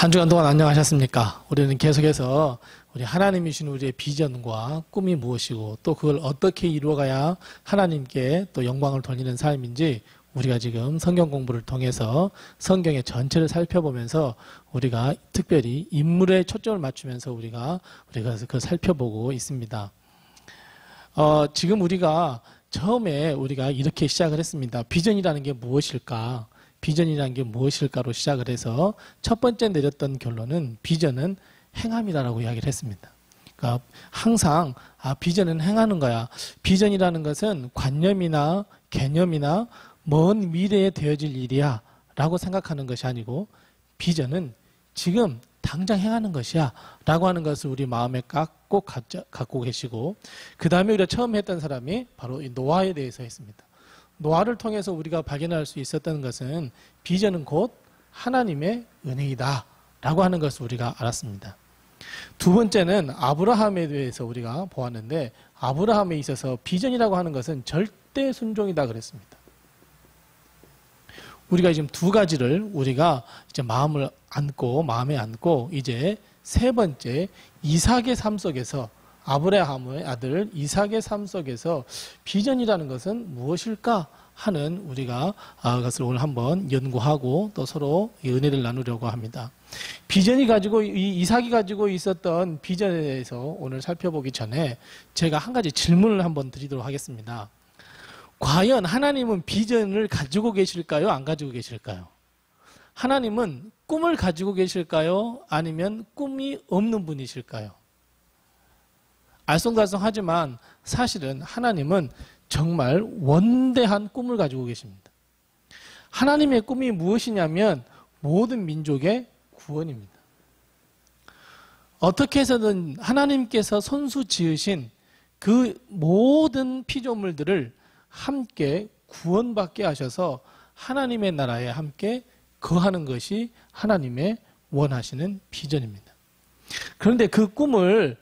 한 주간 동안 안녕하셨습니까? 우리는 계속해서 우리 하나님이 주신 우리의 비전과 꿈이 무엇이고 또 그걸 어떻게 이루어가야 하나님께 또 영광을 돌리는 삶인지 우리가 지금 성경 공부를 통해서 성경의 전체를 살펴보면서 우리가 특별히 인물에 초점을 맞추면서 우리가 그걸 살펴보고 있습니다. 지금 우리가 처음에 우리가 이렇게 시작을 했습니다. 비전이라는 게 무엇일까? 비전이라는 게 무엇일까로 시작을 해서 첫 번째 내렸던 결론은 비전은 행함이다라고 이야기를 했습니다. 그러니까 항상 비전은 행하는 거야. 비전이라는 것은 관념이나 개념이나 먼 미래에 되어질 일이야 라고 생각하는 것이 아니고 비전은 지금 당장 행하는 것이야 라고 하는 것을 우리 마음에 꼭 갖고 계시고, 그 다음에 우리가 처음 했던 사람이 바로 이 노아에 대해서 했습니다. 노아를 통해서 우리가 발견할 수 있었던 것은 비전은 곧 하나님의 은혜이다 라고 하는 것을 우리가 알았습니다. 두 번째는 아브라함에 대해서 우리가 보았는데, 아브라함에 있어서 비전이라고 하는 것은 절대 순종이다 그랬습니다. 우리가 지금 두 가지를 우리가 이제 마음에 안고 이제 세 번째 이삭의 삶 속에서, 아브라함의 아들 이삭의 삶 속에서 비전이라는 것은 무엇일까 하는 우리가 그것을 오늘 한번 연구하고 또 서로 은혜를 나누려고 합니다. 이삭이 가지고 있었던 비전에 대해서 오늘 살펴보기 전에 제가 한 가지 질문을 한번 드리도록 하겠습니다. 과연 하나님은 비전을 가지고 계실까요? 안 가지고 계실까요? 하나님은 꿈을 가지고 계실까요? 아니면 꿈이 없는 분이실까요? 알쏭달쏭하지만 사실은 하나님은 정말 원대한 꿈을 가지고 계십니다. 하나님의 꿈이 무엇이냐면 모든 민족의 구원입니다. 어떻게 해서든 하나님께서 손수 지으신 그 모든 피조물들을 함께 구원받게 하셔서 하나님의 나라에 함께 거하는 것이 하나님의 원하시는 비전입니다. 그런데 그 꿈을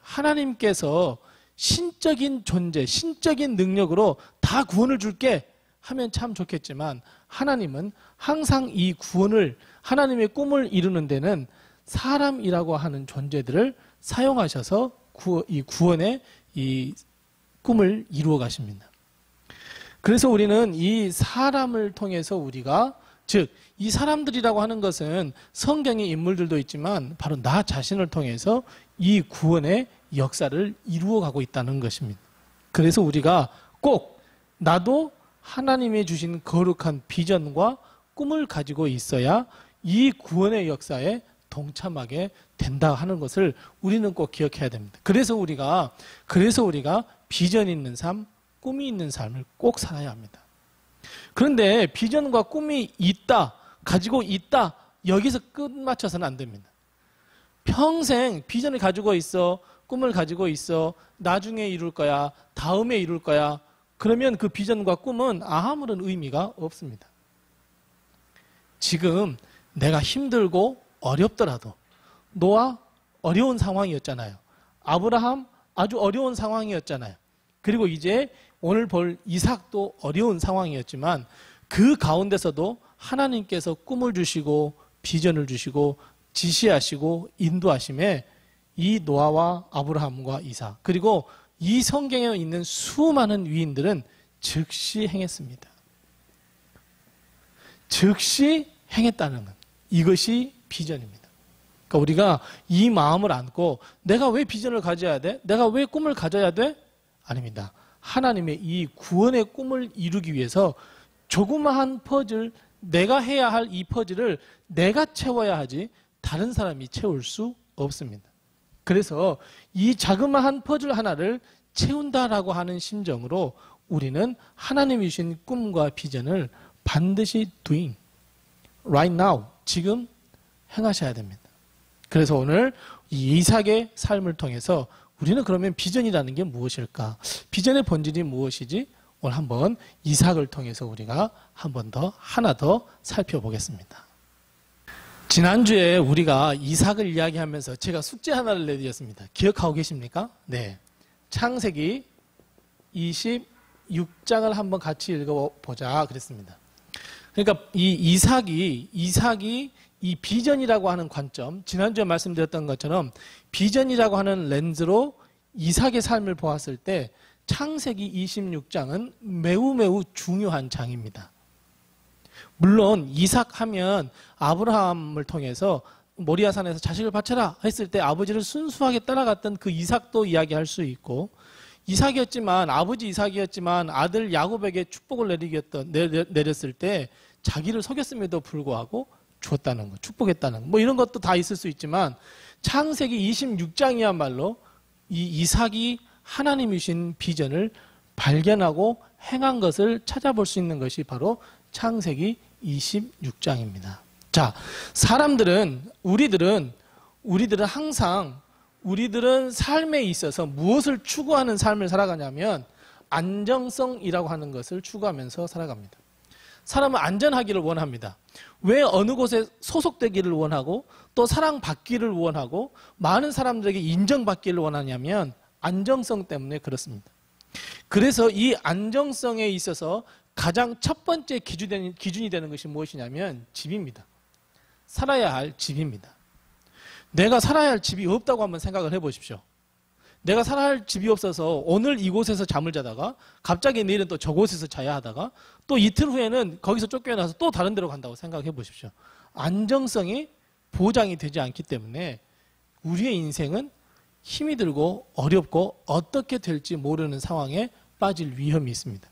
하나님께서 신적인 존재, 신적인 능력으로 다 구원을 줄게 하면 참 좋겠지만, 하나님은 항상 이 구원을, 하나님의 꿈을 이루는 데는 사람이라고 하는 존재들을 사용하셔서 이 구원의 이 꿈을 이루어 가십니다. 그래서 우리는 이 사람을 통해서 우리가, 즉 이 사람들이라고 하는 것은 성경의 인물들도 있지만 바로 나 자신을 통해서 이 구원의 역사를 이루어 가고 있다는 것입니다. 그래서 우리가 꼭 나도 하나님이 주신 거룩한 비전과 꿈을 가지고 있어야 이 구원의 역사에 동참하게 된다 하는 것을 우리는 꼭 기억해야 됩니다. 그래서 우리가 비전 있는 삶, 꿈이 있는 삶을 꼭 살아야 합니다. 그런데 비전과 꿈이 가지고 있다, 여기서 끝마쳐서는 안 됩니다. 평생 비전을 가지고 있어, 꿈을 가지고 있어, 나중에 이룰 거야, 다음에 이룰 거야, 그러면 그 비전과 꿈은 아무런 의미가 없습니다. 지금 내가 힘들고 어렵더라도, 노아 어려운 상황이었잖아요. 아브라함 아주 어려운 상황이었잖아요. 그리고 이제 오늘 볼 이삭도 어려운 상황이었지만 그 가운데서도 하나님께서 꿈을 주시고 비전을 주시고 지시하시고 인도하심에 이 노아와 아브라함과 이삭, 그리고 이 성경에 있는 수많은 위인들은 즉시 행했습니다. 즉시 행했다는 것, 이것이 비전입니다. 그러니까 우리가 이 마음을 안고 내가 왜 비전을 가져야 돼? 내가 왜 꿈을 가져야 돼? 아닙니다. 하나님의 이 구원의 꿈을 이루기 위해서 조그마한 퍼즐, 내가 해야 할 이 퍼즐을 내가 채워야 하지 다른 사람이 채울 수 없습니다. 그래서 이 자그마한 퍼즐 하나를 채운다라고 하는 심정으로 우리는 하나님이 주신 꿈과 비전을 반드시 doing, right now, 지금 행하셔야 됩니다. 그래서 오늘 이 이삭의 삶을 통해서 우리는 그러면 비전이라는 게 무엇일까? 비전의 본질이 무엇이지? 오늘 한번 이삭을 통해서 우리가 하나 더 살펴보겠습니다. 지난주에 우리가 이삭을 이야기하면서 제가 숙제 하나를 내드렸습니다. 기억하고 계십니까? 네. 창세기 26장을 한번 같이 읽어보자 그랬습니다. 그러니까 이 이삭이 이 비전이라고 하는 관점, 지난주에 말씀드렸던 것처럼 비전이라고 하는 렌즈로 이삭의 삶을 보았을 때 창세기 26장은 매우 중요한 장입니다. 물론 이삭 하면 아브라함을 통해서 모리아산에서 자식을 바쳐라 했을 때 아버지를 순수하게 따라갔던 그 이삭도 이야기할 수 있고, 이삭이었지만 아버지 이삭이었지만 아들 야곱에게 축복을 내렸을 때 자기를 속였음에도 불구하고 주었다는 것, 축복했다는 것, 뭐 이런 것도 다 있을 수 있지만 창세기 26장이야말로 이 이삭이 하나님이 주신 비전을 발견하고 행한 것을 찾아볼 수 있는 것이 바로 창세기 26장입니다. 자, 우리들은 항상 우리들은 삶에 있어서 무엇을 추구하는 삶을 살아가냐면 안정성이라고 하는 것을 추구하면서 살아갑니다. 사람은 안전하기를 원합니다. 왜 어느 곳에 소속되기를 원하고 또 사랑받기를 원하고 많은 사람들에게 인정받기를 원하냐면 안정성 때문에 그렇습니다. 그래서 이 안정성에 있어서 가장 첫 번째 기준이 되는 것이 무엇이냐면 집입니다. 살아야 할 집입니다. 내가 살아야 할 집이 없다고 한번 생각을 해보십시오. 내가 살아야 할 집이 없어서 오늘 이곳에서 잠을 자다가 갑자기 내일은 또 저곳에서 자야 하다가 또 이틀 후에는 거기서 쫓겨나서 또 다른 데로 간다고 생각해 보십시오. 안정성이 보장이 되지 않기 때문에 우리의 인생은 힘이 들고 어렵고 어떻게 될지 모르는 상황에 빠질 위험이 있습니다.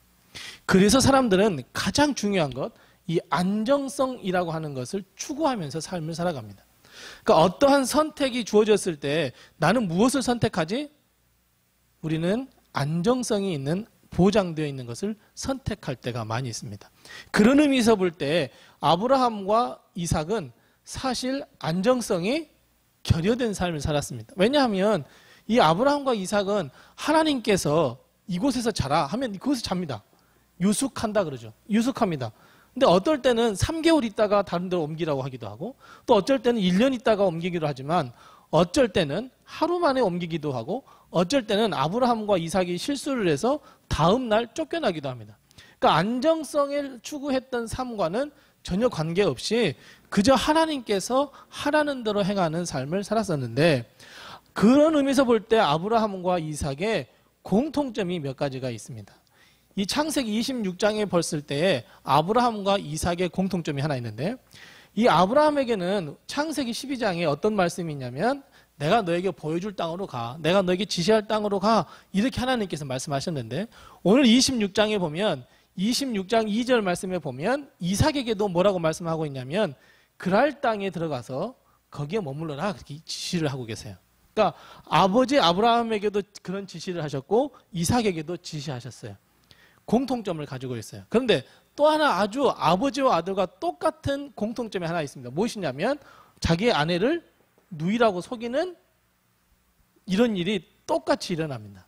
그래서 사람들은 가장 중요한 것, 이 안정성이라고 하는 것을 추구하면서 삶을 살아갑니다. 그러니까 어떠한 선택이 주어졌을 때 나는 무엇을 선택하지? 우리는 안정성이 있는, 보장되어 있는 것을 선택할 때가 많이 있습니다. 그런 의미에서 볼 때 아브라함과 이삭은 사실 안정성이 결여된 삶을 살았습니다. 왜냐하면 이 아브라함과 이삭은 하나님께서 이곳에서 자라 하면 그곳에서 잡니다. 유숙한다 그러죠. 유숙합니다. 근데 어떨 때는 3개월 있다가 다른 데로 옮기라고 하기도 하고 또 어쩔 때는 1년 있다가 옮기기로 하지만 어쩔 때는 하루 만에 옮기기도 하고 어쩔 때는 아브라함과 이삭이 실수를 해서 다음 날 쫓겨나기도 합니다. 그러니까 안정성을 추구했던 삶과는 전혀 관계없이 그저 하나님께서 하라는 대로 행하는 삶을 살았었는데, 그런 의미에서 볼 때 아브라함과 이삭의 공통점이 몇 가지가 있습니다. 이 창세기 26장에 봤을 때에 아브라함과 이삭의 공통점이 하나 있는데, 이 아브라함에게는 창세기 12장에 어떤 말씀이 있냐면 내가 너에게 보여줄 땅으로 가, 내가 너에게 지시할 땅으로 가, 이렇게 하나님께서 말씀하셨는데, 오늘 26장에 보면 26장 2절 말씀에 보면 이삭에게도 뭐라고 말씀하고 있냐면 그랄 땅에 들어가서 거기에 머물러라, 그렇게 지시를 하고 계세요. 그러니까 아버지 아브라함에게도 그런 지시를 하셨고 이삭에게도 지시하셨어요. 공통점을 가지고 있어요. 그런데 또 하나 아주 아버지와 아들과 똑같은 공통점이 하나 있습니다. 무엇이냐면 자기의 아내를 누이라고 속이는 이런 일이 똑같이 일어납니다.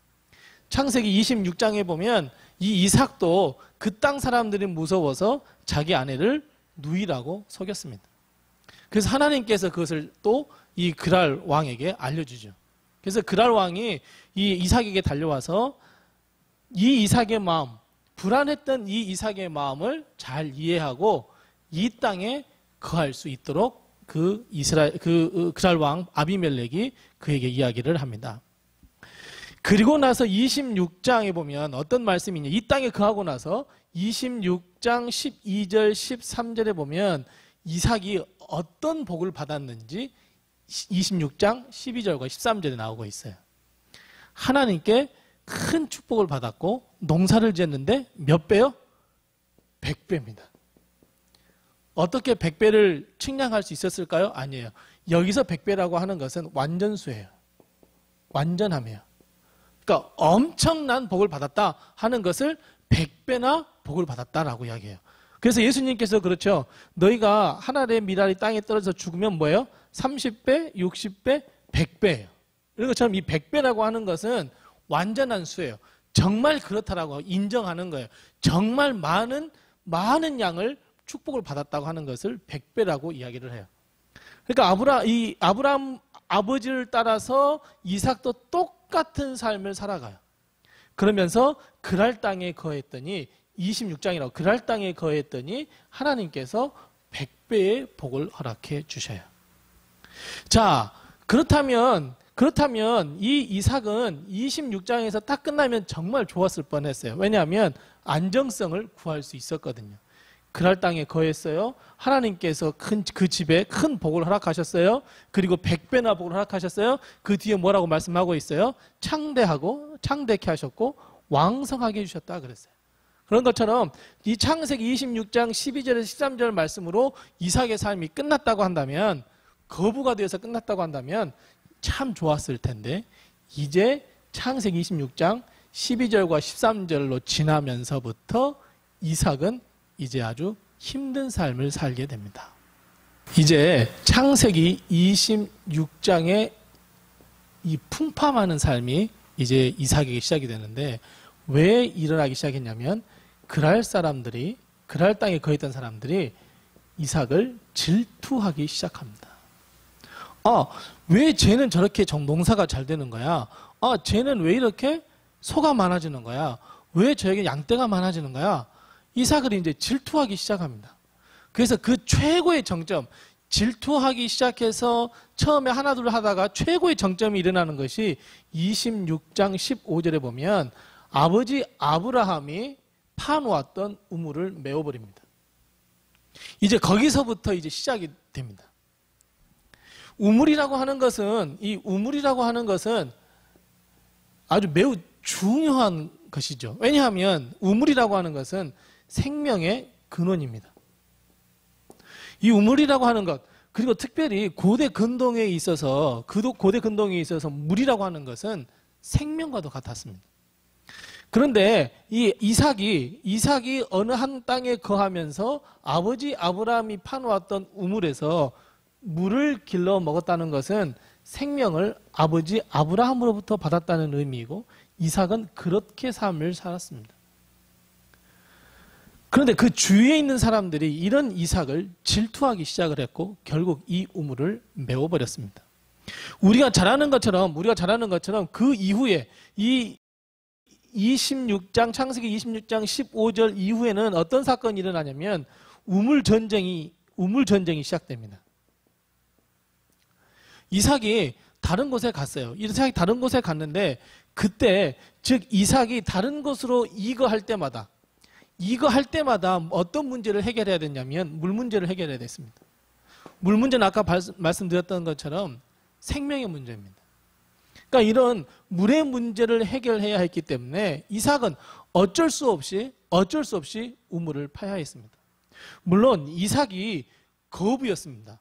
창세기 26장에 보면 이 이삭도 그 땅 사람들이 무서워서 자기 아내를 누이라고 속였습니다. 그래서 하나님께서 그것을 또 이 그랄 왕에게 알려주죠. 그래서 그랄 왕이 이 이삭에게 달려와서 이 이삭의 마음, 불안했던 이 이삭의 마음을 잘 이해하고 이 땅에 거할 수 있도록 그랄 왕 아비멜렉이 그에게 이야기를 합니다. 그리고 나서 26장에 보면 어떤 말씀이 있냐, 이 땅에 거하고 나서 26장 12절 13절에 보면 이삭이 어떤 복을 받았는지 26장 12절과 13절에 나오고 있어요. 하나님께 큰 축복을 받았고 농사를 지었는데 몇 배요? 100배입니다. 어떻게 100배를 측량할 수 있었을까요? 아니에요. 여기서 100배라고 하는 것은 완전수예요. 완전함이에요. 그러니까 엄청난 복을 받았다 하는 것을 100배나 복을 받았다라고 이야기해요. 그래서 예수님께서 그렇죠. 너희가 하나의 밀알이 땅에 떨어져서 죽으면 뭐예요? 30배, 60배, 100배예요. 이런 것처럼 이 100배라고 하는 것은 완전한 수예요. 정말 그렇다라고 인정하는 거예요. 정말 많은 양을 축복을 받았다고 하는 것을 100배라고 이야기를 해요. 그러니까 아브라함 아버지를 따라서 이삭도 똑같은 삶을 살아가요. 그러면서 그랄 땅에 거했더니 26장이라고 그랄 땅에 거했더니 하나님께서 100배의 복을 허락해 주셔요. 자, 그렇다면 이 이삭은 26장에서 딱 끝나면 정말 좋았을 뻔했어요. 왜냐하면 안정성을 구할 수 있었거든요. 그랄 땅에 거했어요. 하나님께서 그 집에 큰 복을 허락하셨어요. 그리고 100배나 복을 허락하셨어요. 그 뒤에 뭐라고 말씀하고 있어요? 창대케 하셨고 왕성하게 해주셨다 그랬어요. 그런 것처럼 이 창세기 26장 12절에서 13절 말씀으로 이삭의 삶이 끝났다고 한다면, 거부가 되어서 끝났다고 한다면 참 좋았을 텐데, 이제 창세기 26장 12절과 13절로 지나면서부터 이삭은 이제 아주 힘든 삶을 살게 됩니다. 이제 창세기 26장의 이 풍파많은 삶이 이제 이삭에게 시작이 되는데, 왜 일어나기 시작했냐면 그랄 땅에 거했던 사람들이 이삭을 질투하기 시작합니다. 왜 쟤는 저렇게 농사가 잘 되는 거야? 쟤는 왜 이렇게 소가 많아지는 거야? 왜 저에게 양떼가 많아지는 거야? 이삭을 이제 질투하기 시작합니다. 그래서 그 최고의 정점, 질투하기 시작해서 처음에 하나둘 하다가 최고의 정점이 일어나는 것이 26장 15절에 보면 아버지 아브라함이 파놓았던 우물을 메워버립니다. 이제 거기서부터 이제 시작이 됩니다. 우물이라고 하는 것은 아주 매우 중요한 것이죠. 왜냐하면 우물이라고 하는 것은 생명의 근원입니다. 이 우물이라고 하는 것, 그리고 특별히 고대 근동에 있어서 물이라고 하는 것은 생명과도 같았습니다. 그런데 이 이삭이 어느 한 땅에 거하면서 아버지 아브라함이 파놓았던 우물에서 물을 길러 먹었다는 것은 생명을 아버지 아브라함으로부터 받았다는 의미이고, 이삭은 그렇게 삶을 살았습니다. 그런데 그 주위에 있는 사람들이 이런 이삭을 질투하기 시작을 했고 결국 이 우물을 메워버렸습니다. 우리가 잘 아는 것처럼 그 이후에 이 창세기 26장 15절 이후에는 어떤 사건이 일어나냐면 우물 전쟁이 시작됩니다. 이삭이 다른 곳에 갔어요. 이삭이 다른 곳에 갔는데, 그때 즉 이삭이 다른 곳으로 이거할 때마다 어떤 문제를 해결해야 됐냐면 물 문제를 해결해야 됐습니다. 물 문제는 아까 말씀드렸던 것처럼 생명의 문제입니다. 그러니까 이런 물의 문제를 해결해야 했기 때문에 이삭은 어쩔 수 없이 우물을 파야 했습니다. 물론 이삭이 거부였습니다.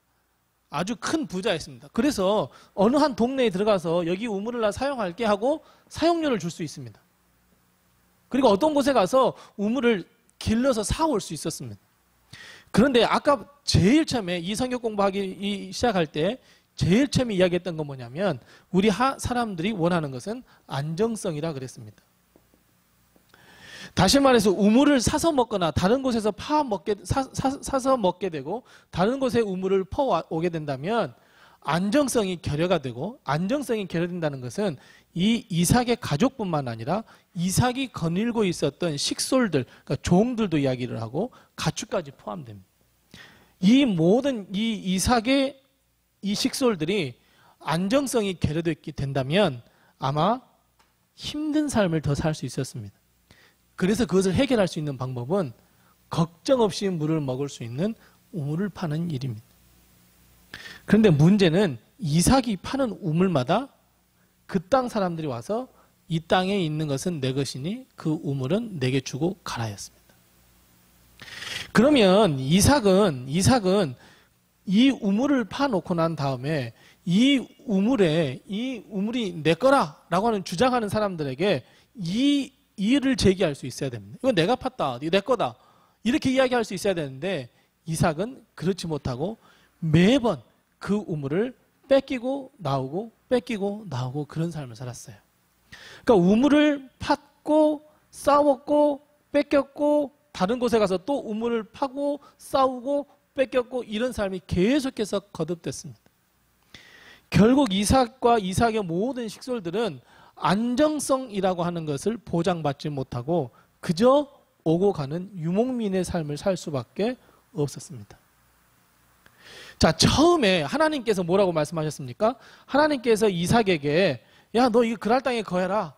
아주 큰 부자였습니다. 그래서 어느 한 동네에 들어가서 여기 우물을 나 사용할게 하고 사용료를 줄 수 있습니다. 그리고 어떤 곳에 가서 우물을 길러서 사올 수 있었습니다. 그런데 아까 제일 처음에 이 성경 공부하기 시작할 때 제일 처음에 이야기했던 건 뭐냐면 우리 사람들이 원하는 것은 안정성이라 그랬습니다. 다시 말해서 우물을 사서 먹거나 다른 곳에서 사서 먹게 되고 다른 곳에 우물을 퍼오게 된다면 안정성이 결여가 되고, 안정성이 결여된다는 것은 이 이삭의 가족뿐만 아니라 이삭이 거닐고 있었던 식솔들, 그러니까 종들도 이야기를 하고 가축까지 포함됩니다. 이 모든 이 이삭의 이 식솔들이 안정성이 결여되게 된다면 아마 힘든 삶을 더 살 수 있었습니다. 그래서 그것을 해결할 수 있는 방법은 걱정 없이 물을 먹을 수 있는 우물을 파는 일입니다. 그런데 문제는 이삭이 파는 우물마다 그 땅 사람들이 와서 이 땅에 있는 것은 내 것이니 그 우물은 내게 주고 가라였습니다. 그러면 이삭은 이 우물을 파놓고 난 다음에 이 우물이 내 거라라고 하는 주장하는 사람들에게 이 이의를 제기할 수 있어야 됩니다. 이건 내가 팠다, 이거 내 거다, 이렇게 이야기할 수 있어야 되는데 이삭은 그렇지 못하고 매번 그 우물을 뺏기고 나오고 그런 삶을 살았어요. 그러니까 우물을 팠고 싸웠고 뺏겼고 다른 곳에 가서 또 우물을 파고 싸우고 뺏겼고 이런 삶이 계속해서 거듭됐습니다. 결국 이삭과 이삭의 모든 식솔들은 안정성이라고 하는 것을 보장받지 못하고 그저 오고 가는 유목민의 삶을 살 수밖에 없었습니다. 자, 처음에 하나님께서 뭐라고 말씀하셨습니까? 하나님께서 이삭에게 야, 너 이 그랄 땅에 거해라.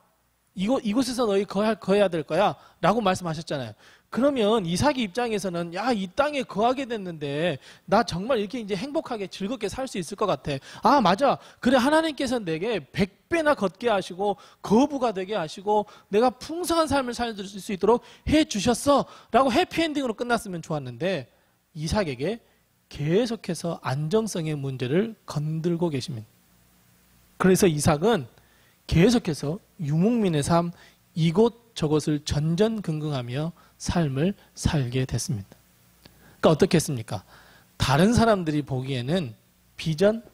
이곳에서 너희 거해야 될 거야. 라고 말씀하셨잖아요. 그러면 이삭의 입장에서는 야, 이 땅에 거하게 됐는데 나 정말 이렇게 이제 행복하게 즐겁게 살 수 있을 것 같아. 아, 맞아. 그래, 하나님께서 내게 100배나 걷게 하시고 거부가 되게 하시고 내가 풍성한 삶을 살 수 있도록 해 주셨어. 라고 해피엔딩으로 끝났으면 좋았는데 이삭에게 계속해서 안정성의 문제를 건들고 계십니다. 그래서 이삭은 계속해서 유목민의 삶, 이곳저곳을 전전긍긍하며 삶을 살게 됐습니다. 그러니까 어떻게 했습니까? 다른 사람들이 보기에는 비전,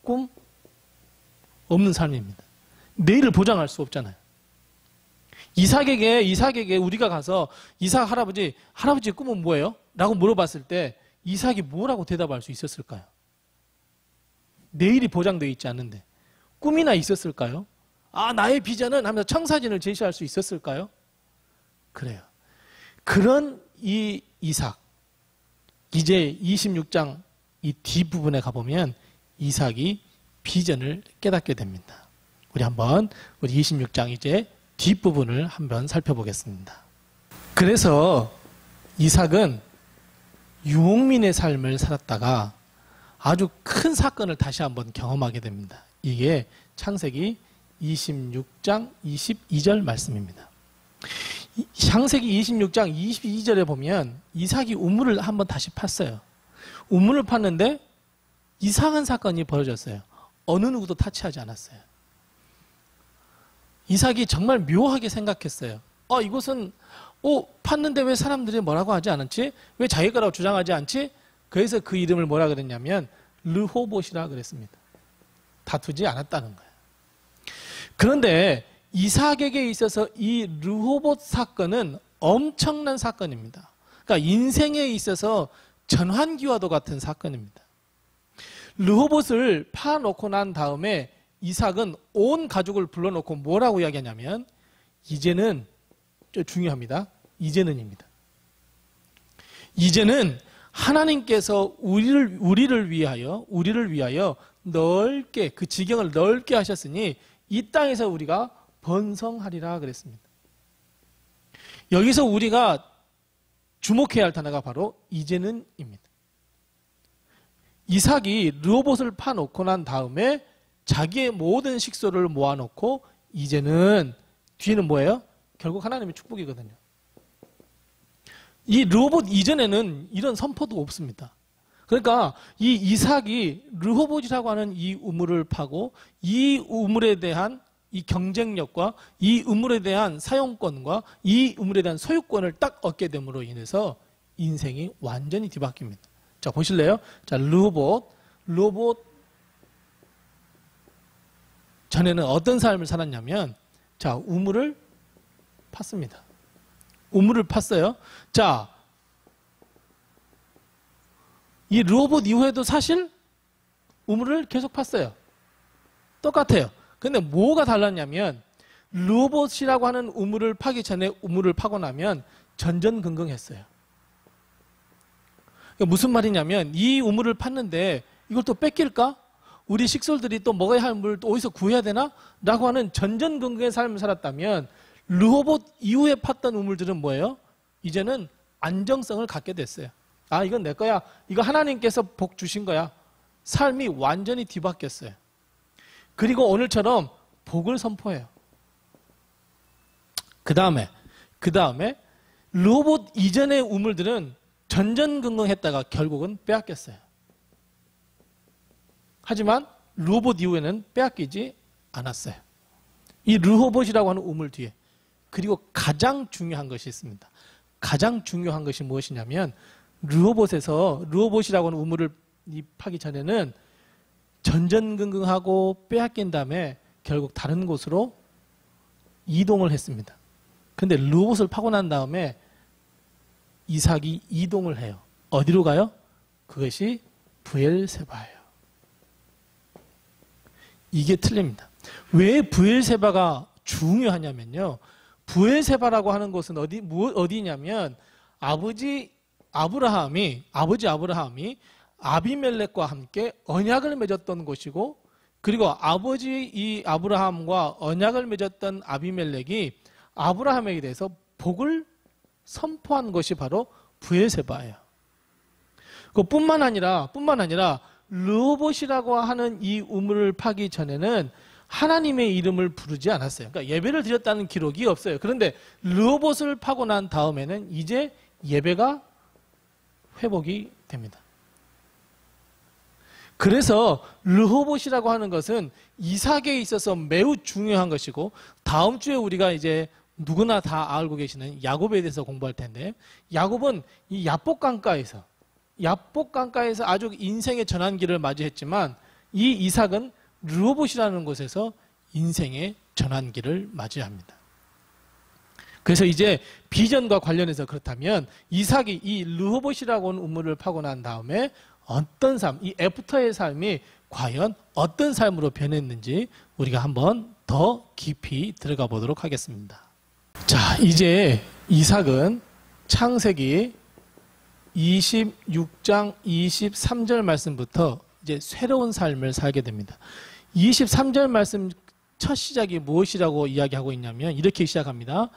꿈 없는 삶입니다. 내일을 보장할 수 없잖아요. 이삭에게 우리가 가서 이삭 할아버지의 꿈은 뭐예요? 라고 물어봤을 때 이삭이 뭐라고 대답할 수 있었을까요? 내일이 보장되어 있지 않는데 꿈이나 있었을까요? 아, 나의 비전은 하면서 청사진을 제시할 수 있었을까요? 그래요. 그런 이 이삭, 이제 26장 이 뒷부분에 가보면 이삭이 비전을 깨닫게 됩니다. 우리 26장 이제 뒷부분을 한번 살펴보겠습니다. 그래서 이삭은 유목민의 삶을 살았다가 아주 큰 사건을 다시 한번 경험하게 됩니다. 이게 창세기 26장 22절 말씀입니다. 창세기 26장 22절에 보면 이삭이 우물을 한번 다시 팠어요. 우물을 팠는데 이상한 사건이 벌어졌어요. 어느 누구도 타치하지 않았어요. 이삭이 정말 묘하게 생각했어요. 이곳은 팠는데 왜 사람들이 뭐라고 하지 않았지? 왜 자기 거라고 주장하지 않지? 그래서 그 이름을 뭐라 그랬냐면 르호봇이라 그랬습니다. 다투지 않았다는 거예요. 그런데 이삭에게 있어서 이 르호봇 사건은 엄청난 사건입니다. 그러니까 인생에 있어서 전환기와도 같은 사건입니다. 르호봇을 파놓고 난 다음에 이삭은 온 가족을 불러놓고 뭐라고 이야기하냐면 이제는 중요합니다. 이제는입니다. 이제는 하나님께서 우리를 위하여 넓게 그 지경을 넓게 하셨으니 이 땅에서 우리가 번성하리라 그랬습니다. 여기서 우리가 주목해야 할 단어가 바로 이제는입니다. 이삭이 르호봇을 파놓고 난 다음에 자기의 모든 식소를 모아놓고 이제는 뒤에는 뭐예요? 결국 하나님의 축복이거든요. 이 르호봇 이전에는 이런 선포도 없습니다. 그러니까 이 이삭이 르호봇이라고 하는 이 우물을 파고 이 우물에 대한 이 경쟁력과 이 우물에 대한 사용권과 이 우물에 대한 소유권을 딱 얻게 됨으로 인해서 인생이 완전히 뒤바뀝니다. 자, 보실래요? 자, 르호봇 전에는 어떤 삶을 살았냐면 자, 우물을 팠습니다. 우물을 팠어요. 자, 이 르호봇 이후에도 사실 우물을 계속 팠어요. 똑같아요. 근데 뭐가 달랐냐면 르호봇이라고 하는 우물을 파기 전에 우물을 파고 나면 전전긍긍했어요. 무슨 말이냐면 이 우물을 팠는데 이걸 또 뺏길까? 우리 식솔들이 또 먹어야 할 물을 또 어디서 구해야 되나? 라고 하는 전전긍긍의 삶을 살았다면 르호봇 이후에 팠던 우물들은 뭐예요? 이제는 안정성을 갖게 됐어요. 아, 이건 내 거야. 이거 하나님께서 복 주신 거야. 삶이 완전히 뒤바뀌었어요. 그리고 오늘처럼 복을 선포해요. 그 다음에 르호봇 이전의 우물들은 전전긍긍했다가 결국은 빼앗겼어요. 하지만 르호봇 이후에는 빼앗기지 않았어요. 이 르호봇이라고 하는 우물 뒤에 그리고 가장 중요한 것이 있습니다. 가장 중요한 것이 무엇이냐면 르호봇이라고 하는 우물을 파기 전에는 전전긍긍하고 빼앗긴 다음에 결국 다른 곳으로 이동을 했습니다. 그런데 르호봇을 파고 난 다음에 이삭이 이동을 해요. 어디로 가요? 그것이 브엘세바예요. 이게 틀립니다. 왜 브엘세바가 중요하냐면요. 브엘세바라고 하는 곳은 어디냐면 아버지 아브라함이 아비멜렉과 함께 언약을 맺었던 곳이고, 그리고 아버지 이 아브라함과 언약을 맺었던 아비멜렉이 아브라함에게 대해서 복을 선포한 것이 바로 브엘세바예요. 그뿐만 아니라 르호봇이라고 하는 이 우물을 파기 전에는 하나님의 이름을 부르지 않았어요. 그러니까 예배를 드렸다는 기록이 없어요. 그런데 르호봇을 파고 난 다음에는 이제 예배가 회복이 됩니다. 그래서 르호봇이라고 하는 것은 이삭에 있어서 매우 중요한 것이고, 다음 주에 우리가 이제 누구나 다 알고 계시는 야곱에 대해서 공부할 텐데, 야곱은 이 야복강가에서 아주 인생의 전환기를 맞이했지만, 이 이삭은 르호봇이라는 곳에서 인생의 전환기를 맞이합니다. 그래서 이제 비전과 관련해서 그렇다면 이삭이 이 르호봇이라고 하는 우물을 파고 난 다음에 어떤 삶, 이 애프터의 삶이 과연 어떤 삶으로 변했는지 우리가 한번 더 깊이 들어가 보도록 하겠습니다. 자, 이제 이삭은 창세기 26장 23절 말씀부터 이제 새로운 삶을 살게 됩니다. 23절 말씀 첫 시작이 무엇이라고 이야기하고 있냐면 이렇게 시작합니다.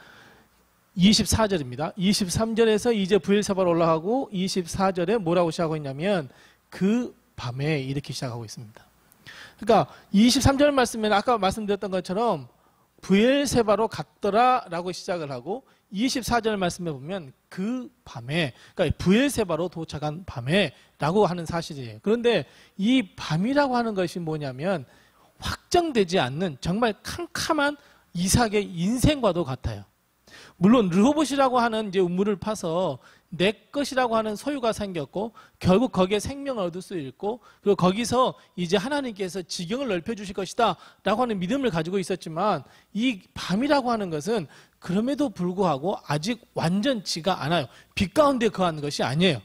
24절입니다. 23절에서 이제 브엘세바로 올라가고 24절에 뭐라고 시작하고 있냐면 그 밤에 이렇게 시작하고 있습니다. 그러니까 23절 말씀에는 아까 말씀드렸던 것처럼 브엘세바로 갔더라 라고 시작을 하고, 24절 말씀에 보면 그 밤에, 그러니까 브엘세바로 도착한 밤에 라고 하는 사실이에요. 그런데 이 밤이라고 하는 것이 뭐냐면 확정되지 않는 정말 캄캄한 이삭의 인생과도 같아요. 물론 르호봇이라고 하는 이제 우물을 파서 내 것이라고 하는 소유가 생겼고, 결국 거기에 생명을 얻을 수 있고, 그리고 거기서 이제 하나님께서 지경을 넓혀 주실 것이다 라고 하는 믿음을 가지고 있었지만, 이 밤이라고 하는 것은 그럼에도 불구하고 아직 완전치가 않아요. 빛 가운데 거하는 것이 아니에요.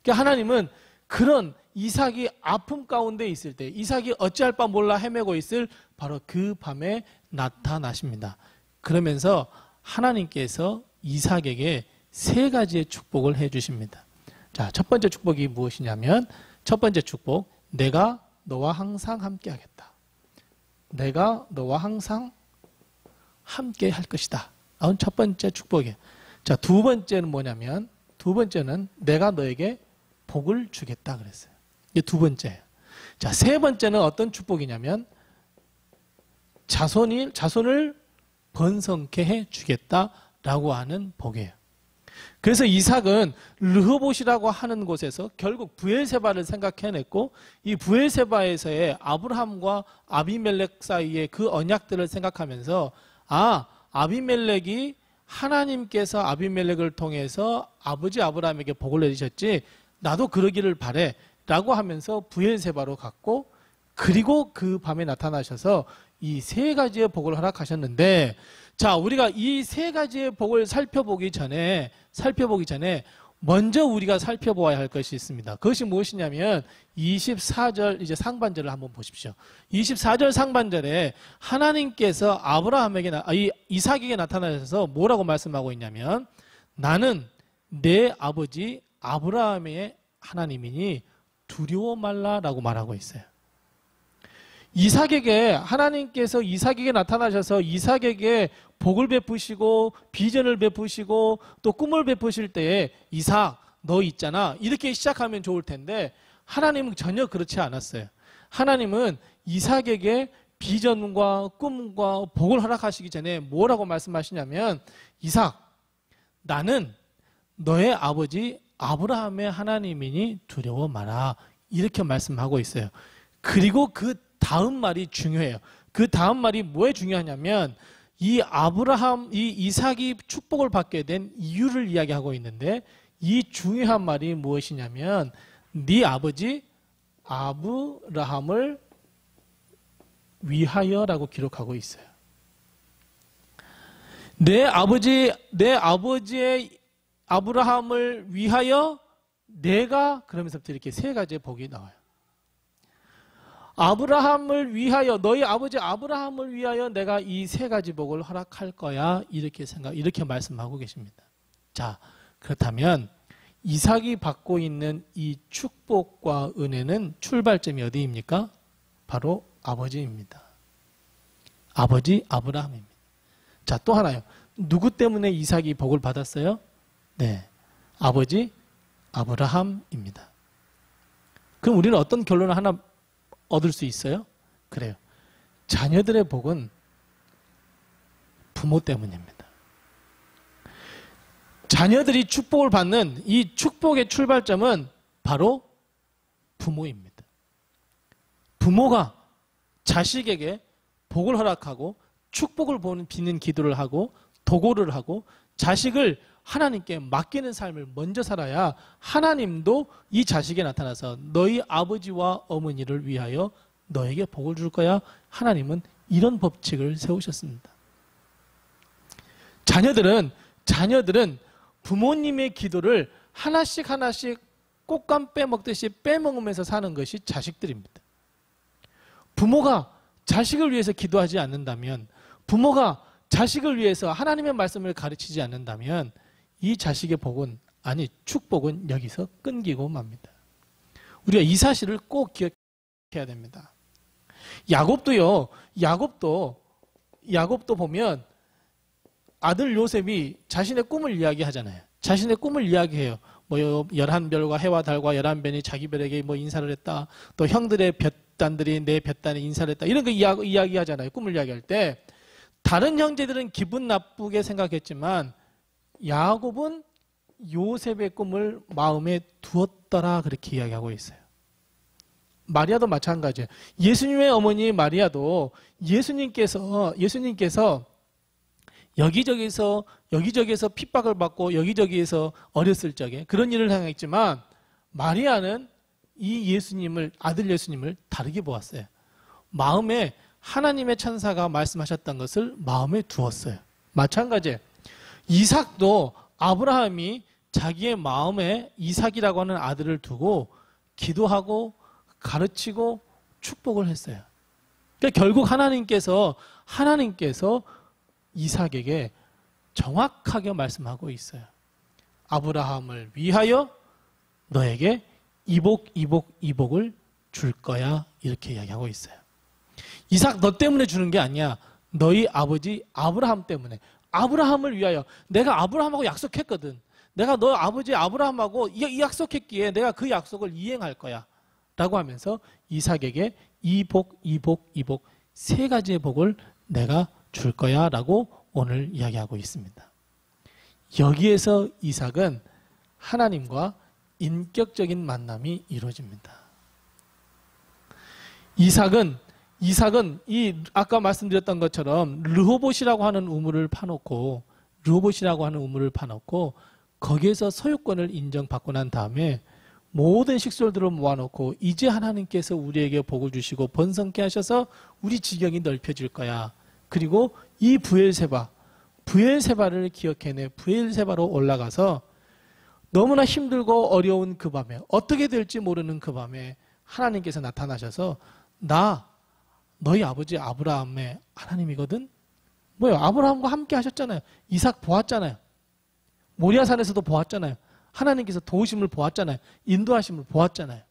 그러니까 하나님은 그런 이삭이 아픔 가운데 있을 때, 이삭이 어찌할 바 몰라 헤매고 있을 바로 그 밤에 나타나십니다. 그러면서 하나님께서 이삭에게 세 가지의 축복을 해 주십니다. 자, 첫 번째 축복이 무엇이냐면, 첫 번째 축복, 내가 너와 항상 함께 하겠다. 내가 너와 항상 함께 할 것이다. 라는 첫 번째 축복이에요. 자, 두 번째는 뭐냐면, 두 번째는 내가 너에게 복을 주겠다 그랬어요. 이게 두 번째예요. 자, 세 번째는 어떤 축복이냐면, 자손을 번성케 해 주겠다라고 하는 복이에요. 그래서 이삭은 르호봇이라고 하는 곳에서 결국 브엘세바를 생각해냈고, 이 브엘세바에서의 아브라함과 아비멜렉 사이의 그 언약들을 생각하면서, 아비멜렉이 하나님께서 아비멜렉을 통해서 아버지 아브라함에게 복을 내리셨지, 나도 그러기를 바래 라고 하면서 브엘세바로 갔고, 그리고 그 밤에 나타나셔서 이 세 가지의 복을 허락하셨는데, 자, 우리가 이 세 가지의 복을 살펴보기 전에 먼저 우리가 살펴보아야 할 것이 있습니다. 그것이 무엇이냐면 24절 이제 상반절을 한번 보십시오. 24절 상반절에 하나님께서 이삭에게 나타나셔서 뭐라고 말씀하고 있냐면, 나는 내 아버지 아브라함의 하나님이니 두려워 말라라고 말하고 있어요. 하나님께서 이삭에게 나타나셔서 이삭에게 복을 베푸시고 비전을 베푸시고 또 꿈을 베푸실 때에, 이삭 너 있잖아, 이렇게 시작하면 좋을 텐데 하나님은 전혀 그렇지 않았어요. 하나님은 이삭에게 비전과 꿈과 복을 허락하시기 전에 뭐라고 말씀하시냐면, 이삭 나는 너의 아버지 아브라함의 하나님이니 두려워 마라, 이렇게 말씀하고 있어요. 그리고 그 다음 말이 중요해요. 그 다음 말이 뭐에 중요하냐면, 이 이삭이 축복을 받게 된 이유를 이야기하고 있는데, 이 중요한 말이 무엇이냐면, 네 아버지 아브라함을 위하여라고 기록하고 있어요. 내 아버지의 아브라함을 위하여 내가, 그러면서부터 이렇게 세 가지의 복이 나와요. 아브라함을 위하여, 너희 아버지 아브라함을 위하여 내가 이 세 가지 복을 허락할 거야, 이렇게 말씀하고 계십니다. 자, 그렇다면 이삭이 받고 있는 이 축복과 은혜는 출발점이 어디입니까? 바로 아버지입니다. 아버지 아브라함입니다. 자, 또 하나요. 누구 때문에 이삭이 복을 받았어요? 네, 아버지 아브라함입니다. 그럼 우리는 어떤 결론을 하나 얻을 수 있어요? 그래요. 자녀들의 복은 부모 때문입니다. 자녀들이 축복을 받는 이 축복의 출발점은 바로 부모입니다. 부모가 자식에게 복을 허락하고 축복을 비는 기도를 하고 도고를 하고 자식을 하나님께 맡기는 삶을 먼저 살아야 하나님도 이 자식에 나타나서 너희 아버지와 어머니를 위하여 너에게 복을 줄 거야. 하나님은 이런 법칙을 세우셨습니다. 자녀들은 부모님의 기도를 하나씩 꽃감 빼먹듯이 빼먹으면서 사는 것이 자식들입니다. 부모가 자식을 위해서 기도하지 않는다면, 부모가 자식을 위해서 하나님의 말씀을 가르치지 않는다면 이 자식의 복은, 아니 축복은 여기서 끊기고 맙니다. 우리가 이 사실을 꼭 기억해야 됩니다. 야곱도 보면 아들 요셉이 자신의 꿈을 이야기하잖아요. 자신의 꿈을 이야기해요. 뭐 11별과 해와 달과 11변이 자기 별에게 뭐 인사를 했다. 또 형들의 볕단들이 내 볕단에 인사를 했다. 이런 거 이야기하잖아요. 꿈을 이야기할 때. 다른 형제들은 기분 나쁘게 생각했지만 야곱은 요셉의 꿈을 마음에 두었더라 그렇게 이야기하고 있어요. 마리아도 마찬가지예요. 예수님의 어머니 마리아도 예수님께서 여기저기서 핍박을 받고 여기저기에서 어렸을 적에 그런 일을 당했지만 마리아는 이 예수님을, 아들 예수님을 다르게 보았어요. 마음에 하나님의 천사가 말씀하셨던 것을 마음에 두었어요. 마찬가지예요. 이삭도 아브라함이 자기의 마음에 이삭이라고 하는 아들을 두고 기도하고 가르치고 축복을 했어요. 그러니까 결국 하나님께서 이삭에게 정확하게 말씀하고 있어요. 아브라함을 위하여 너에게 이복을 줄 거야. 이렇게 이야기하고 있어요. 이삭 너 때문에 주는 게 아니야. 너희 아버지 아브라함 때문에. 아브라함을 위하여. 내가 아브라함하고 약속했거든. 내가 너 아버지 아브라함하고 약속했기에 내가 그 약속을 이행할 거야. 라고 하면서 이삭에게 이복 세 가지의 복을 내가 줄 거야 라고 오늘 이야기하고 있습니다. 여기에서 이삭은 하나님과 인격적인 만남이 이루어집니다. 이삭은 이 아까 말씀드렸던 것처럼 르호봇이라고 하는 우물을 파놓고 거기에서 소유권을 인정받고 난 다음에 모든 식솔들을 모아놓고 이제 하나님께서 우리에게 복을 주시고 번성케 하셔서 우리 지경이 넓혀질 거야. 그리고 이 부엘세바를 기억해내 부엘세바로 올라가서 너무나 힘들고 어려운 그 밤에 어떻게 될지 모르는 그 밤에 하나님께서 나타나셔서 나 너희 아버지 아브라함의 하나님이거든. 뭐요? 아브라함과 함께 하셨잖아요. 이삭 보았잖아요. 모리아산에서도 보았잖아요. 하나님께서 도우심을 보았잖아요. 인도하심을 보았잖아요.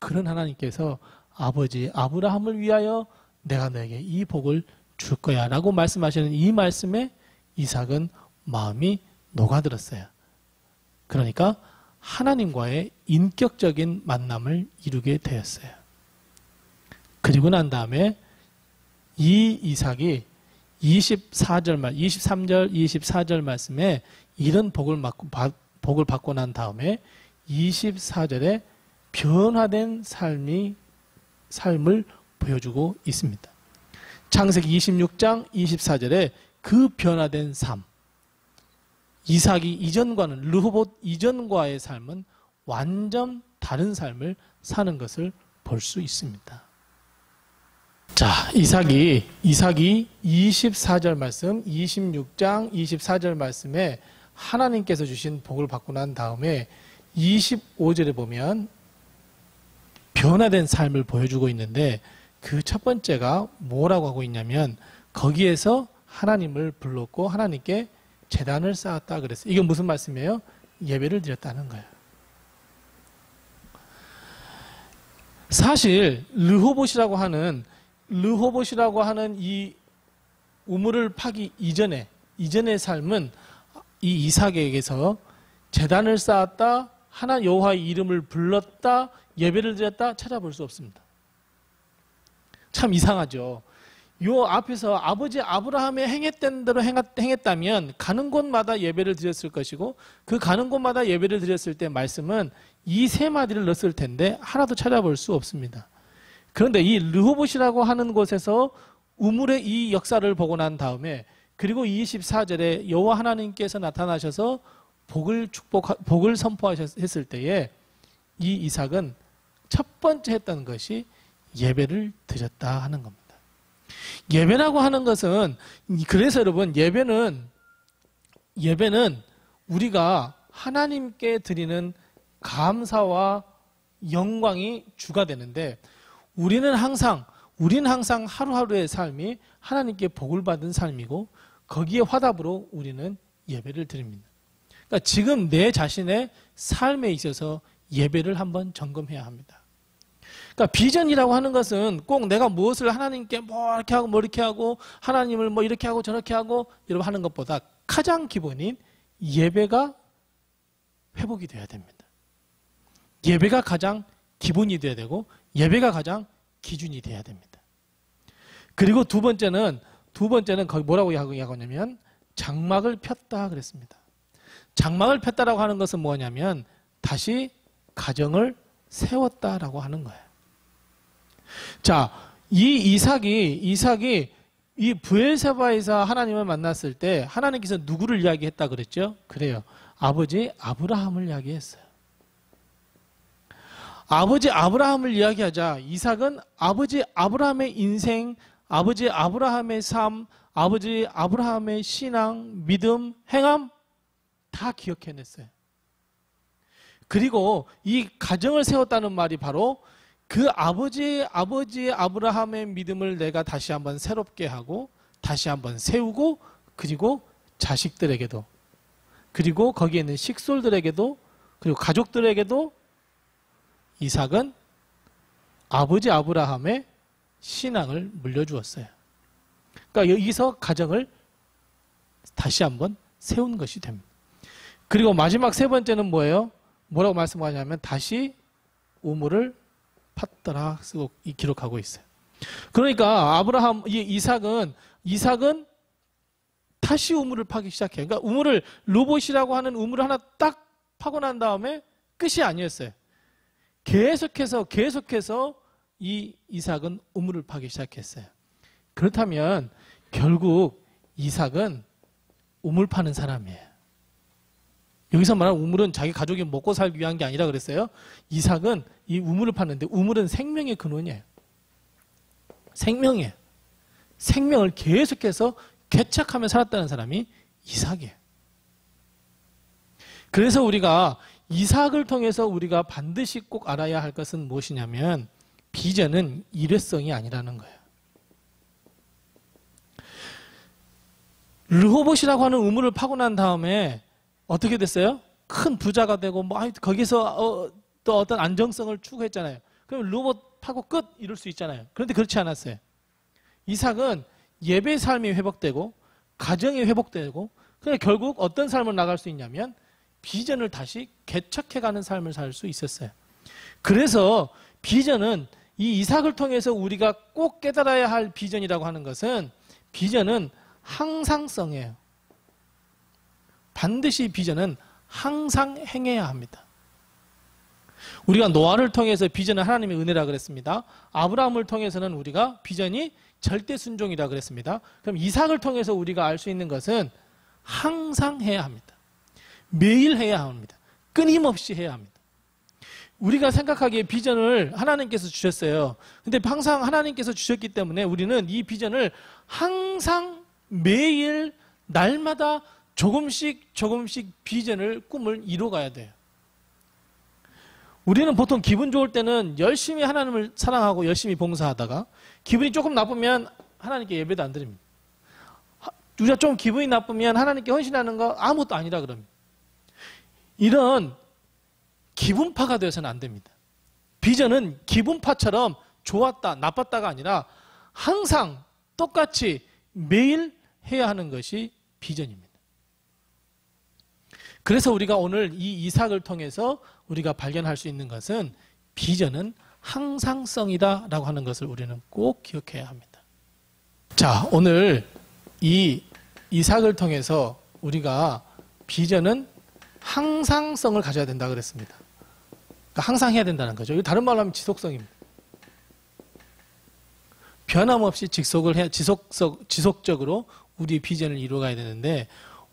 그런 하나님께서 아버지 아브라함을 위하여 내가 너에게 이 복을 줄 거야 라고 말씀하시는 이 말씀에 이삭은 마음이 녹아들었어요. 그러니까 하나님과의 인격적인 만남을 이루게 되었어요. 그리고 난 다음에 이 이삭이 23절, 24절 말씀에 이런 복을 받고 난 다음에 24절에 변화된 삶을 보여주고 있습니다. 창세기 26장 24절에 그 변화된 삶, 이삭이 이전과는 르호봇 이전과의 삶은 완전 다른 삶을 사는 것을 볼 수 있습니다. 자, 이삭이 24절 말씀, 26장 24절 말씀에 하나님께서 주신 복을 받고 난 다음에 25절에 보면 변화된 삶을 보여주고 있는데 그 첫 번째가 뭐라고 하고 있냐면 거기에서 하나님을 불렀고 하나님께 제단을 쌓았다 그랬어요. 이게 무슨 말씀이에요? 예배를 드렸다는 거예요. 사실 르호봇이라고 하는 이 우물을 파기 이전의 삶은 이 이삭에게서 제단을 쌓았다, 하나 여호와의 이름을 불렀다, 예배를 드렸다 찾아볼 수 없습니다. 참 이상하죠. 요 앞에서 아버지 아브라함의 행했던 대로 행했다면 가는 곳마다 예배를 드렸을 것이고, 그 가는 곳마다 예배를 드렸을 때 말씀은 이 세 마디를 넣었을 텐데 하나도 찾아볼 수 없습니다. 그런데 이 르호봇이라고 하는 곳에서 우물의 이 역사를 보고 난 다음에, 그리고 24절에 여호와 하나님께서 나타나셔서 복을 선포하셨을 때에 이 이삭은 첫 번째 했던 것이 예배를 드렸다 하는 겁니다. 예배라고 하는 것은, 그래서 여러분 예배는 우리가 하나님께 드리는 감사와 영광이 주가 되는데, 우리는 항상 하루하루의 삶이 하나님께 복을 받은 삶이고, 거기에 화답으로 우리는 예배를 드립니다. 그러니까 지금 내 자신의 삶에 있어서 예배를 한번 점검해야 합니다. 그러니까 비전이라고 하는 것은 꼭 내가 무엇을 하나님께 뭐 이렇게 하고 하나님을 뭐 이렇게 하고 저렇게 하고 여러분 하는 것보다 가장 기본인 예배가 회복이 돼야 됩니다. 예배가 가장 기본이 돼야 되고, 예배가 가장 기준이 돼야 됩니다. 그리고 두 번째는 거기 뭐라고 이야기하냐면 장막을 폈다 그랬습니다. 장막을 폈다라고 하는 것은 뭐냐면 다시 가정을 세웠다라고 하는 거예요. 자, 이 이삭이 이 브엘세바에서 하나님을 만났을 때 하나님께서 누구를 이야기했다 그랬죠? 그래요. 아버지 아브라함을 이야기했어요. 아버지 아브라함을 이야기하자 이삭은 아버지 아브라함의 인생, 아버지 아브라함의 삶, 아버지 아브라함의 신앙, 믿음, 행함 다 기억해냈어요. 그리고 이 가정을 세웠다는 말이 바로 그 아버지 아브라함의 믿음을 내가 다시 한번 새롭게 하고 다시 한번 세우고, 그리고 자식들에게도, 그리고 거기에 있는 식솔들에게도, 그리고 가족들에게도 이삭은 아버지 아브라함의 신앙을 물려주었어요. 그러니까 여기서 가정을 다시 한번 세운 것이 됩니다. 그리고 마지막 세 번째는 뭐예요? 뭐라고 말씀하냐면 다시 우물을 팠더라 쓰고 기록하고 있어요. 그러니까 이삭은 다시 우물을 파기 시작해요. 그러니까 우물을, 르호봇이라고 하는 우물을 하나 딱 파고 난 다음에 끝이 아니었어요. 계속해서 이 이삭은 우물을 파기 시작했어요. 그렇다면 결국 이삭은 우물 파는 사람이에요. 여기서 말하는 우물은 자기 가족이 먹고 살기 위한 게 아니라 그랬어요. 이삭은 이 우물을 팠는데, 우물은 생명의 근원이에요. 생명이에요. 생명을 계속해서 개척하며 살았다는 사람이 이삭이에요. 그래서 우리가 이삭을 통해서 우리가 반드시 꼭 알아야 할 것은 무엇이냐면 비전은 일회성이 아니라는 거예요. 르호봇이라고 하는 우물을 파고 난 다음에 어떻게 됐어요? 큰 부자가 되고 거기서 또 어떤 안정성을 추구했잖아요. 그럼 르호봇 파고 끝 이럴 수 있잖아요. 그런데 그렇지 않았어요. 이삭은 예배 삶이 회복되고 가정이 회복되고, 그러니까 결국 어떤 삶을 나갈 수 있냐면 비전을 다시 개척해가는 삶을 살 수 있었어요. 그래서 비전은 이 이삭을 통해서 우리가 꼭 깨달아야 할 비전이라고 하는 것은, 비전은 항상성이에요. 반드시 비전은 항상 행해야 합니다. 우리가 노아를 통해서 비전은 하나님의 은혜라 그랬습니다. 아브라함을 통해서는 우리가 비전이 절대 순종이라 그랬습니다. 그럼 이삭을 통해서 우리가 알 수 있는 것은 항상 해야 합니다. 매일 해야 합니다. 끊임없이 해야 합니다. 우리가 생각하기에 비전을 하나님께서 주셨어요. 근데 항상 하나님께서 주셨기 때문에 우리는 이 비전을 항상 매일 날마다 조금씩 비전을, 꿈을 이뤄가야 돼요. 우리는 보통 기분 좋을 때는 열심히 하나님을 사랑하고 열심히 봉사하다가 기분이 조금 나쁘면 하나님께 예배도 안 드립니다. 우리가 좀 기분이 나쁘면 하나님께 헌신하는 거 아무것도 아니라 그럽니다. 이런 기분파가 되어서는 안 됩니다. 비전은 기분파처럼 좋았다, 나빴다가 아니라 항상 똑같이 매일 해야 하는 것이 비전입니다. 그래서 우리가 오늘 이 이삭을 통해서 우리가 발견할 수 있는 것은 비전은 항상성이다 라고 하는 것을 우리는 꼭 기억해야 합니다. 자, 오늘 이 이삭을 통해서 우리가 비전은 항상성을 가져야 된다 그랬습니다. 그러니까 항상 해야 된다는 거죠. 다른 말로 하면 지속성입니다. 변함없이 지속적으로 우리 비전을 이루어가야 되는데,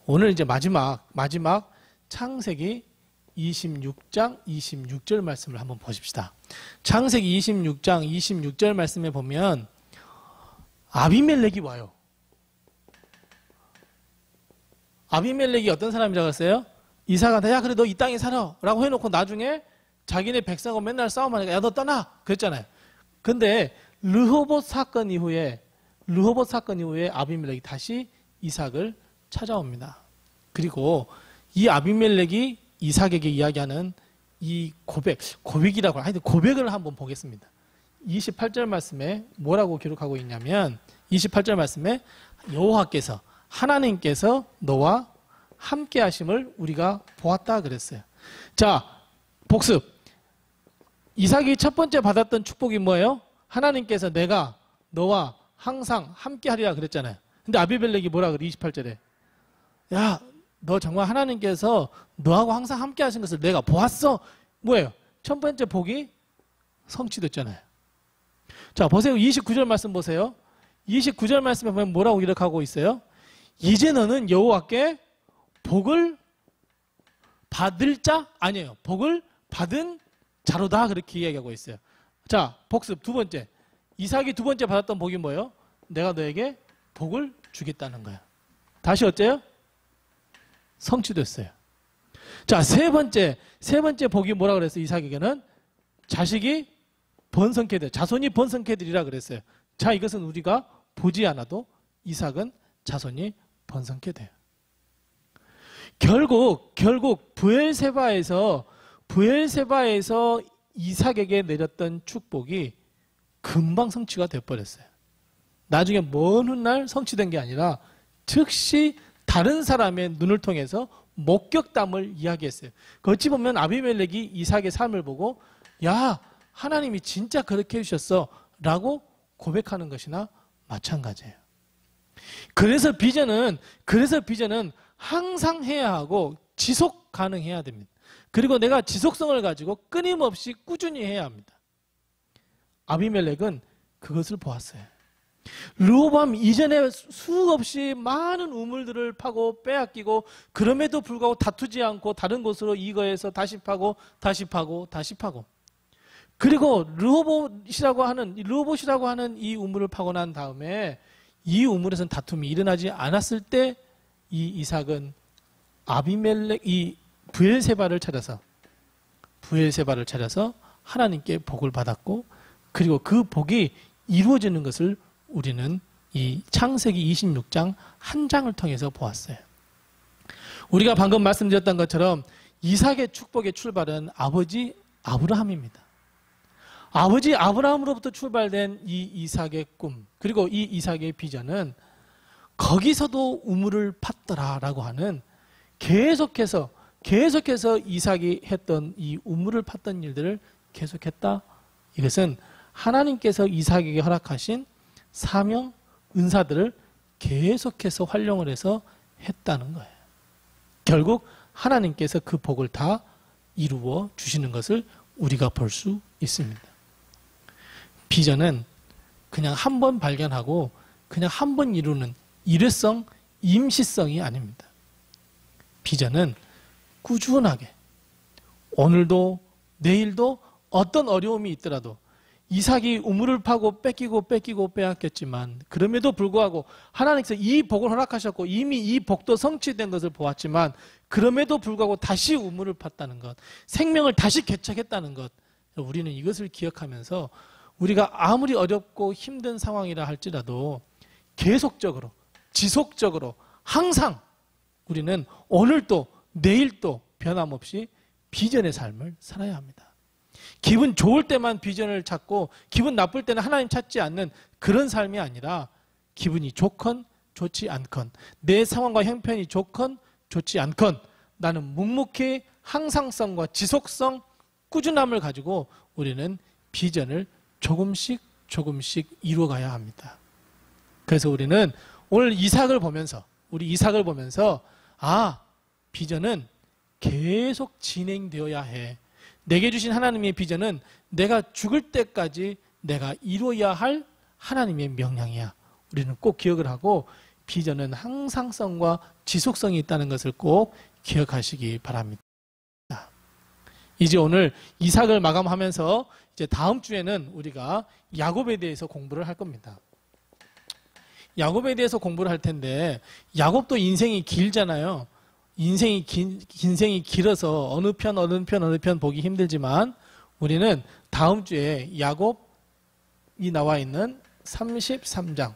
오늘 이제 마지막 창세기 26장 26절 말씀을 한번 보십시다. 창세기 26장 26절 말씀에 보면 아비멜렉이 와요. 아비멜렉이 어떤 사람이라고 했어요? 이삭한테 야 그래 너 이 땅에 살아 라고 해놓고 나중에 자기네 백성하고 맨날 싸움하니까 야 너 떠나 그랬잖아요. 근데 르호봇 사건 이후에 아비멜렉이 다시 이삭을 찾아옵니다. 그리고 이 아비멜렉이 이삭에게 이야기하는 이 고백이라고 하여튼 고백을 한번 보겠습니다. 28절 말씀에 뭐라고 기록하고 있냐면 28절 말씀에 여호와께서 하나님께서 너와 함께 하심을 우리가 보았다 그랬어요. 자, 복습. 이삭이 첫 번째 받았던 축복이 뭐예요? 하나님께서 내가 너와 항상 함께 하리라 그랬잖아요. 근데 아비멜렉이 뭐라 그래? 28절에. 야, 너 정말 하나님께서 너하고 항상 함께 하신 것을 내가 보았어. 뭐예요? 첫 번째 복이 성취됐잖아요. 자, 보세요. 29절 말씀 보세요. 29절 말씀에 보면 뭐라고 기록하고 있어요? 이제 너는 여호와께 복을 받을 자? 아니에요. 복을 받은 자로다. 그렇게 이야기하고 있어요. 자, 복습 두 번째. 이삭이 두 번째 받았던 복이 뭐예요? 내가 너에게 복을 주겠다는 거야. 다시 어째요? 성취됐어요. 자, 세 번째 복이 뭐라 그랬어요? 이삭에게는 자식이 번성케 돼. 자손이 번성케 되리라 그랬어요. 자, 이것은 우리가 보지 않아도 이삭은 자손이 번성케 돼요. 결국 브엘세바에서 이삭에게 내렸던 축복이 금방 성취가 되어버렸어요. 나중에 먼 훗날 성취된 게 아니라 즉시 다른 사람의 눈을 통해서 목격담을 이야기했어요. 어찌 보면 아비멜렉이 이삭의 삶을 보고 야, 하나님이 진짜 그렇게 해주셨어 라고 고백하는 것이나 마찬가지예요. 그래서 비전은 항상 해야 하고 지속 가능해야 됩니다. 그리고 내가 지속성을 가지고 끊임없이 꾸준히 해야 합니다. 아비멜렉은 그것을 보았어요. 르호보암 이전에 수없이 많은 우물들을 파고 빼앗기고 그럼에도 불구하고 다투지 않고 다른 곳으로 이거해서 다시 파고 그리고 르호봇이라고 하는 이 우물을 파고 난 다음에 이 우물에서는 다툼이 일어나지 않았을 때 이 이삭은 이 브엘세바를 찾아서 하나님께 복을 받았고 그리고 그 복이 이루어지는 것을 우리는 이 창세기 26장 한 장을 통해서 보았어요. 우리가 방금 말씀드렸던 것처럼 이삭의 축복의 출발은 아버지 아브라함입니다. 아버지 아브라함으로부터 출발된 이 이삭의 꿈, 그리고 이 이삭의 비전은 거기서도 우물을 팠더라라고 하는 계속해서 이삭이 했던 이 우물을 팠던 일들을 계속했다. 이것은 하나님께서 이삭에게 허락하신 사명, 은사들을 계속해서 활용을 해서 했다는 거예요. 결국 하나님께서 그 복을 다 이루어 주시는 것을 우리가 볼 수 있습니다. 비전은 그냥 한 번 발견하고 그냥 한 번 이루는 일회성, 임시성이 아닙니다. 비전은 꾸준하게 오늘도 내일도 어떤 어려움이 있더라도 이삭이 우물을 파고 뺏기고 빼앗겼지만 그럼에도 불구하고 하나님께서 이 복을 허락하셨고 이미 이 복도 성취된 것을 보았지만 그럼에도 불구하고 다시 우물을 팠다는 것, 생명을 다시 개척했다는 것, 우리는 이것을 기억하면서 우리가 아무리 어렵고 힘든 상황이라 할지라도 지속적으로 항상 우리는 오늘도 내일도 변함없이 비전의 삶을 살아야 합니다. 기분 좋을 때만 비전을 찾고 기분 나쁠 때는 하나님 찾지 않는 그런 삶이 아니라 기분이 좋건 좋지 않건 내 상황과 형편이 좋건 좋지 않건 나는 묵묵히 항상성과 지속성, 꾸준함을 가지고 우리는 비전을 조금씩 이루어가야 합니다. 그래서 우리는 오늘 이삭을 보면서 비전은 계속 진행되어야 해. 내게 주신 하나님의 비전은 내가 죽을 때까지 내가 이루어야 할 하나님의 명령이야. 우리는 꼭 기억을 하고 비전은 항상성과 지속성이 있다는 것을 꼭 기억하시기 바랍니다. 이제 오늘 이삭을 마감하면서 이제 다음 주에는 우리가 야곱에 대해서 공부를 할 겁니다. 야곱에 대해서 공부를 할 텐데 야곱도 인생이 길잖아요. 인생이 길어서 어느 편 보기 힘들지만 우리는 다음 주에 야곱이 나와 있는 33장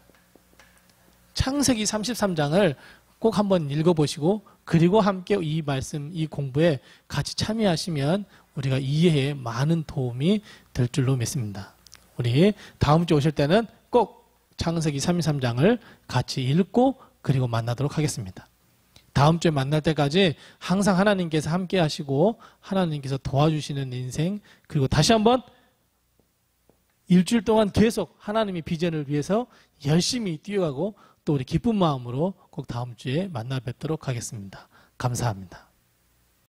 창세기 33장을 꼭 한번 읽어보시고 그리고 함께 이 말씀, 이 공부에 같이 참여하시면 우리가 이해에 많은 도움이 될 줄로 믿습니다. 우리 다음 주에 오실 때는 꼭 창세기 33장을 같이 읽고 그리고 만나도록 하겠습니다. 다음 주에 만날 때까지 항상 하나님께서 함께 하시고 하나님께서 도와주시는 인생 그리고 다시 한번 일주일 동안 계속 하나님의 비전을 위해서 열심히 뛰어가고 또 우리 기쁜 마음으로 꼭 다음 주에 만나 뵙도록 하겠습니다. 감사합니다.